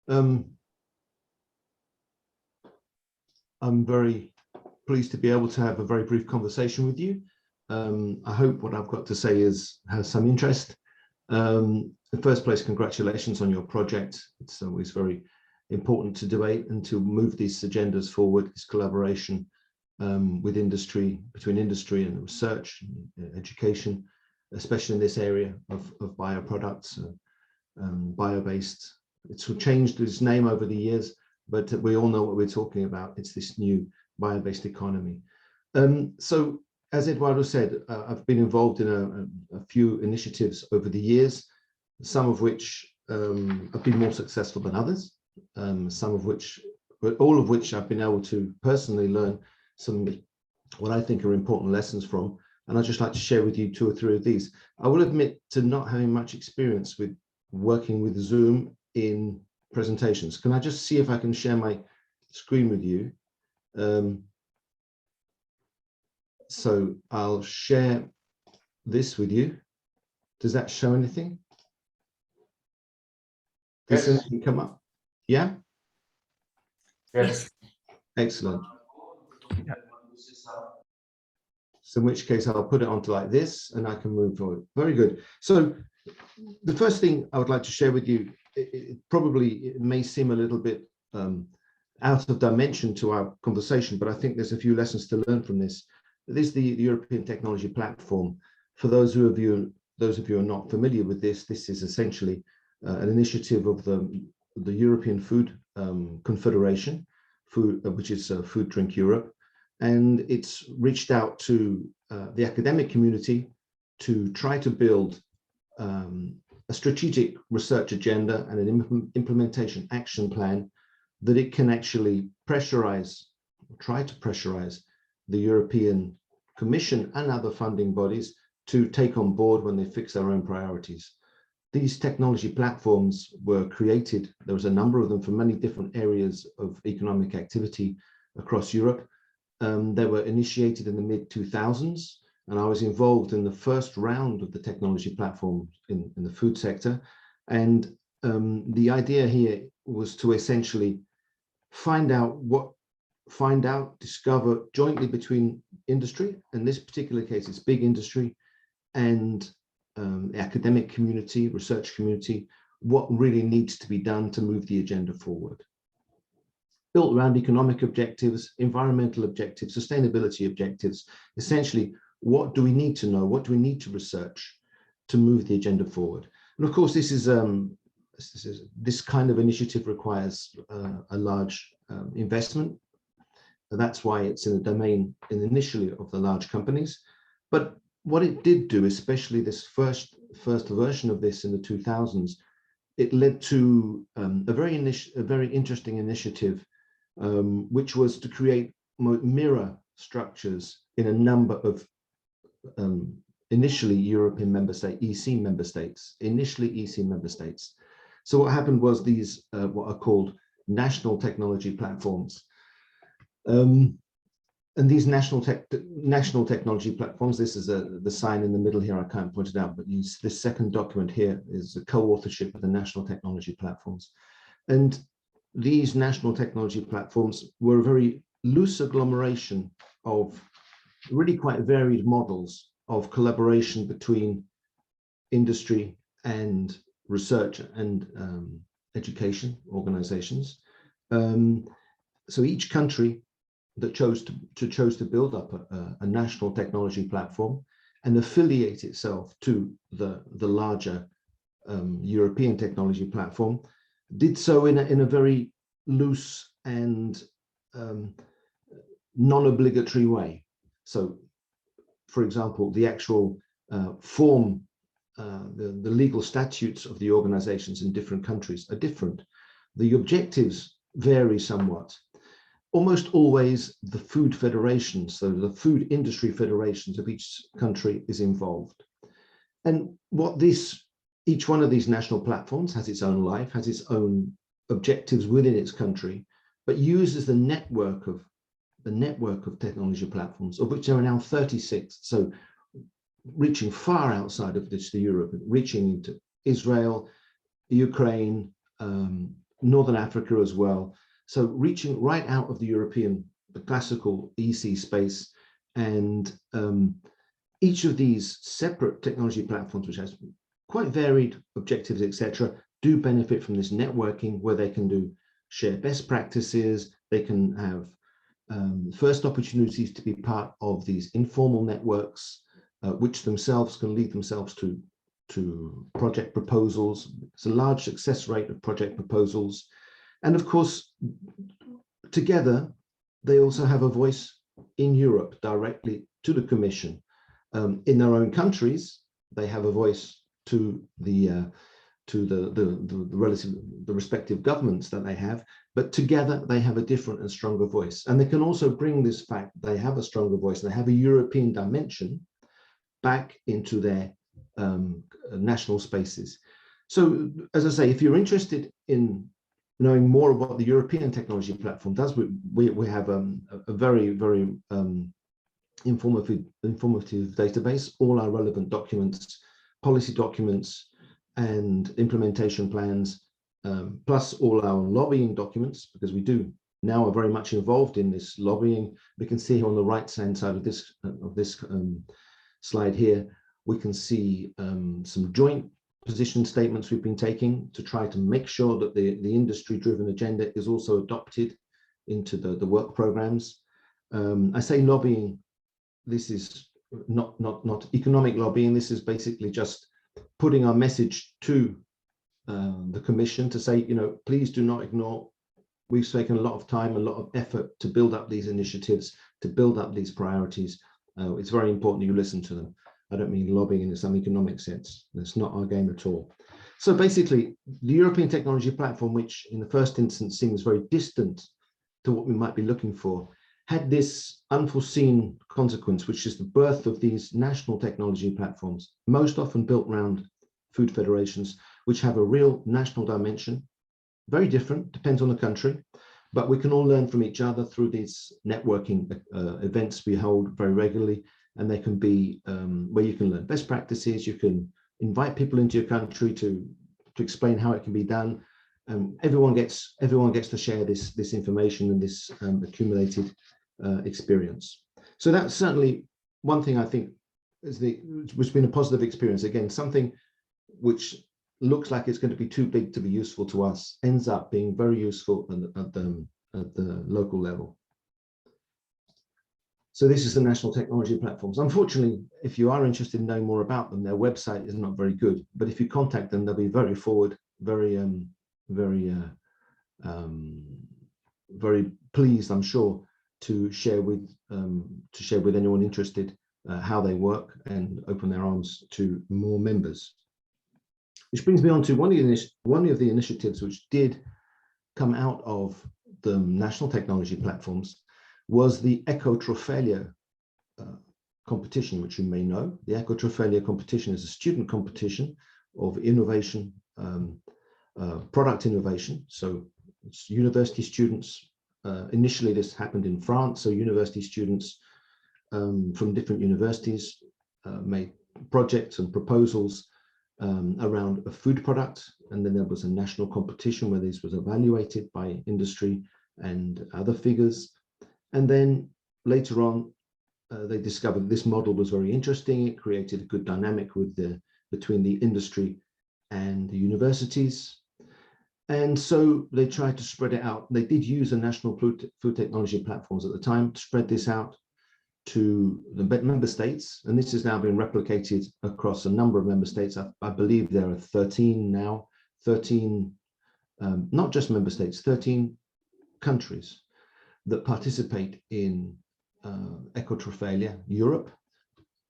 I'm very pleased to be able to have a very brief conversation with you. I hope what I've got to say has some interest. In the first place, congratulations on your project. It's always very important to debate and to move these agendas forward, this collaboration with industry, between industry and research, and education, especially in this area of bioproducts, bio-based. It's changed its name over the years, but we all know what we're talking about. It's this new bio-based economy. So as Eduardo said, I've been involved in a few initiatives over the years, some of which have been more successful than others, some of which, but all of which I've been able to personally learn some, what I think are important lessons from. And I'd just like to share with you 2 or 3 of these. I will admit to not having much experience with working with Zoom in presentations. Can I just see if I can share my screen with you? So I'll share this with you. Does that show anything? Does anything come up? Yeah? Yes. Excellent. So in which case I'll put it onto like this and I can move forward. Very good. So the first thing I would like to share with you, it may seem a little bit out of dimension to our conversation, but I think there's a few lessons to learn from this. This is the European Technology Platform. For those of you who are not familiar with this, this is essentially an initiative of the European Food Confederation, which is Food Drink Europe. And it's reached out to the academic community to try to build a strategic research agenda and an implementation action plan that it can actually pressurize, try to pressurize the European Commission and other funding bodies to take on board when they fix their own priorities. These technology platforms were created, there was a number of them for many different areas of economic activity across Europe. They were initiated in the mid-2000s, and I was involved in the first round of the technology platform in the food sector. And the idea here was to essentially discover jointly between industry, in this particular case, it's big industry, and the academic community, research community, what really needs to be done to move the agenda forward. Built around economic objectives, environmental objectives, sustainability objectives. Essentially, what do we need to know? What do we need to research to move the agenda forward? And of course, this kind of initiative requires a large investment. That's why it's in the domain initially of the large companies. But what it did do, especially this first version of this in the 2000s, it led to a very interesting initiative, which was to create mirror structures in a number of initially European member state, EC member states, So what happened was these, what are called national technology platforms. And these national technology platforms, this is the sign in the middle here, I can't point it out, but this second document here is a co-authorship of the national technology platforms. And these national technology platforms were a very loose agglomeration of really quite varied models of collaboration between industry and research and education organizations. So each country that chose to build up a national technology platform and affiliate itself to the larger European technology platform did so in a very loose and non-obligatory way. So, for example, the actual form, the legal statutes of the organizations in different countries are different. The objectives vary somewhat. Almost always the food federations, so the food industry federations of each country is involved. And each one of these national platforms has its own life, has its own objectives within its country, but uses the network of technology platforms, of which there are now 36. So reaching far outside of just Europe, reaching into Israel, Ukraine, Northern Africa as well. So reaching right out of the classical EC space, and each of these separate technology platforms, which has quite varied objectives, etc., do benefit from this networking where they can share best practices. They can have first opportunities to be part of these informal networks, which themselves can lead themselves to project proposals. It's a large success rate of project proposals. And of course, together, they also have a voice in Europe directly to the Commission. In their own countries, they have a voice to the respective governments that they have, but together they have a different and stronger voice. And they can also bring this fact they have a stronger voice, they have a European dimension back into their national spaces. So, as I say, if you're interested in knowing more about what the European technology platform does, we have a very, very informative database, all our relevant documents, policy documents, and implementation plans, plus all our lobbying documents, because we do now are very much involved in this lobbying. We can see on the right-hand side of this slide here, we can see some joint position statements we've been taking to try to make sure that the industry-driven agenda is also adopted into the work programs. I say lobbying, this is not economic lobbying, this is basically just putting our message to the Commission to say, please do not ignore. We've taken a lot of time, a lot of effort to build up these initiatives, to build up these priorities. It's very important you listen to them. I don't mean lobbying in some economic sense. That's not our game at all. So basically, the European Technology Platform, which in the first instance seems very distant to what we might be looking for, had this unforeseen consequence, which is the birth of these national technology platforms, most often built around food federations, which have a real national dimension, very different, depends on the country, but we can all learn from each other through these networking events we hold very regularly, and they can be where you can learn best practices, you can invite people into your country to explain how it can be done. Everyone gets to share this information and this accumulated experience. So that's certainly one thing I think which has been a positive experience. Again, something which looks like it's going to be too big to be useful to us ends up being very useful at the local level. So this is the national technology platforms. Unfortunately, if you are interested in knowing more about them, their website is not very good. But if you contact them, they'll be very forward, very pleased, I'm sure, to share with anyone interested how they work and open their arms to more members. Which brings me on to one of the initiatives which did come out of the national technology platforms was the Ecotrophalia competition, which you may know. The Ecotrophalia competition is a student competition of innovation, product innovation. So it's university students. Initially, this happened in France. So university students from different universities made projects and proposals around a food product. And then there was a national competition where this was evaluated by industry and other figures. And then later on, they discovered this model was very interesting. It created a good dynamic between the industry and the universities. And so they tried to spread it out. They did use a national food technology platforms at the time to spread this out to the member states. And this has now been replicated across a number of member states. I believe there are 13 now, 13, not just member states, 13 countries that participate in Ecotrophalia Europe.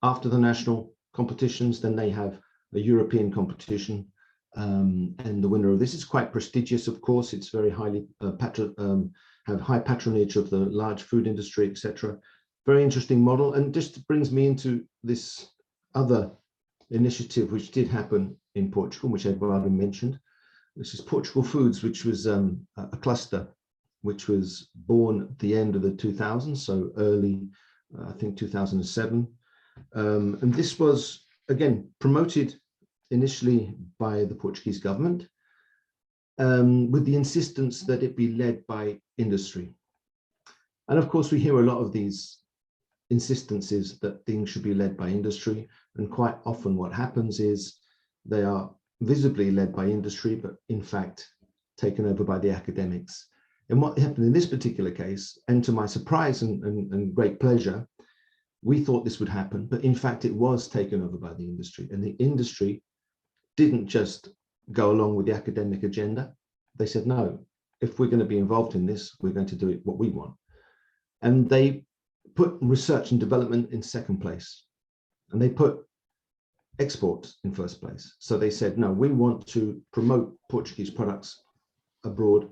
After the national competitions, then they have a European competition, and the winner of this is quite prestigious. Of course, it's very highly have high patronage of the large food industry, etc. Very interesting model, and just brings me into this other initiative which did happen in Portugal, which Eduardo mentioned. This is Portugal Foods, which was a cluster which was born at the end of the 2000s, so early, I think 2007. And this was, again, promoted initially by the Portuguese government, with the insistence that it be led by industry. And of course, we hear a lot of these insistences that things should be led by industry. And quite often what happens is they are visibly led by industry, but in fact, taken over by the academics. And what happened in this particular case, and to my surprise and great pleasure, we thought this would happen, but in fact, it was taken over by the industry. And the industry didn't just go along with the academic agenda. They said, no, if we're going to be involved in this, we're going to do it what we want. And they put research and development in second place. And they put export in first place. So they said, no, we want to promote Portuguese products abroad,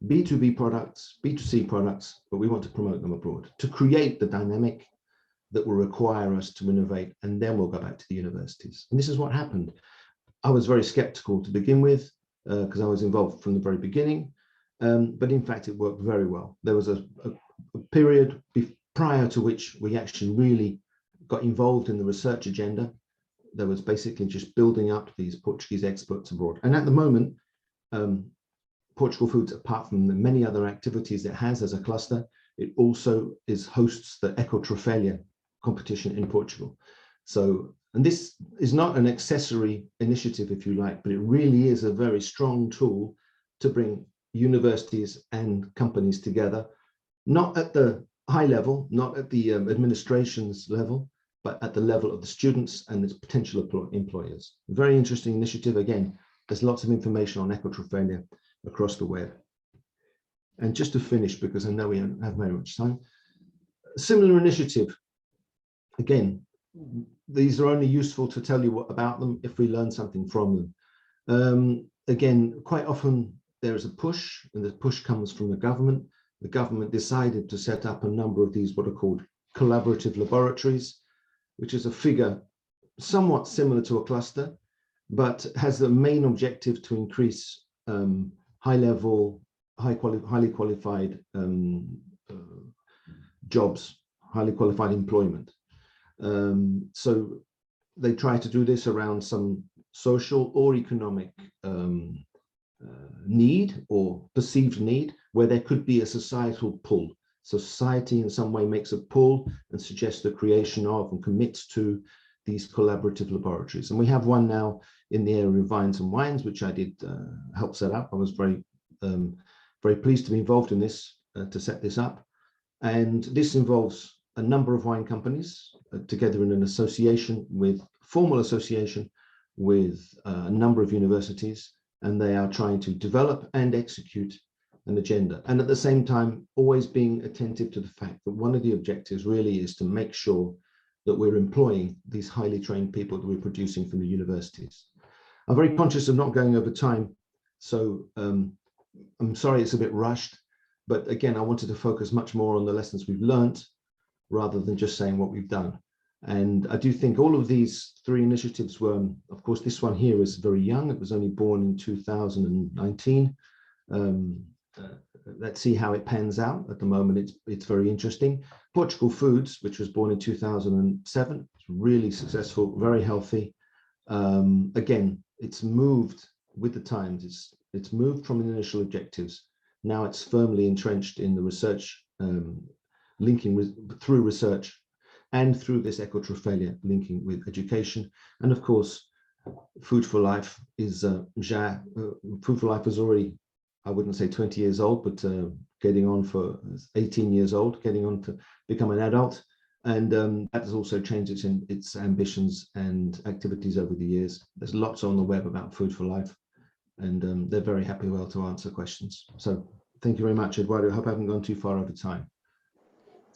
B2B products, B2C products, but we want to promote them abroad to create the dynamic that will require us to innovate, and then we'll go back to the universities. And this is what happened. I was very skeptical to begin with, because I was involved from the very beginning, but in fact, it worked very well. There was a period prior to which we actually really got involved in the research agenda. There was basically just building up these Portuguese experts abroad. And at the moment, Portugal Foods, apart from the many other activities it has as a cluster, it also hosts the Ecotrofelia competition in Portugal. So, and this is not an accessory initiative, if you like, but it really is a very strong tool to bring universities and companies together, not at the high level, not at the administration's level, but at the level of the students and its potential employers. Very interesting initiative. Again, there's lots of information on Ecotrofelia across the web. And just to finish, because I know we don't have very much time, a similar initiative. Again, these are only useful to tell you about them if we learn something from them. Again, quite often there is a push, and the push comes from the government. The government decided to set up a number of these, what are called collaborative laboratories, which is a figure somewhat similar to a cluster, but has the main objective to increase high-level, highly qualified jobs, highly qualified employment. So they try to do this around some social or economic need or perceived need, where there could be a societal pull. So society in some way makes a pull and suggests the creation of and commits to these collaborative laboratories. And we have one now in the area of vines and wines, which I did help set up. I was very pleased to be involved in this, to set this up. And this involves a number of wine companies together in an association with, formal association with a number of universities, and they are trying to develop and execute an agenda. And at the same time, always being attentive to the fact that one of the objectives really is to make sure that we're employing these highly trained people that we're producing from the universities. I'm very conscious of not going over time, so I'm sorry it's a bit rushed, but again, I wanted to focus much more on the lessons we've learned rather than just saying what we've done. And I do think all of these three initiatives were, of course, this one here is very young. It was only born in 2019. Let's see how it pans out. At the moment, it's very interesting. Portugal Foods, which was born in 2007, it's really successful, very healthy. Again, it's moved with the times. It's moved from the initial objectives. Now it's firmly entrenched in the research, linking through research and through this Ecotrofelia, linking with education. And of course, Food4Life is Food4Life is already, I wouldn't say 20 years old, but getting on for 18 years old, getting on to become an adult. And that has also changed its ambitions and activities over the years. There's lots on the web about Food4Life, and they're very happy to answer questions. So thank you very much, Eduardo. I hope I haven't gone too far over time.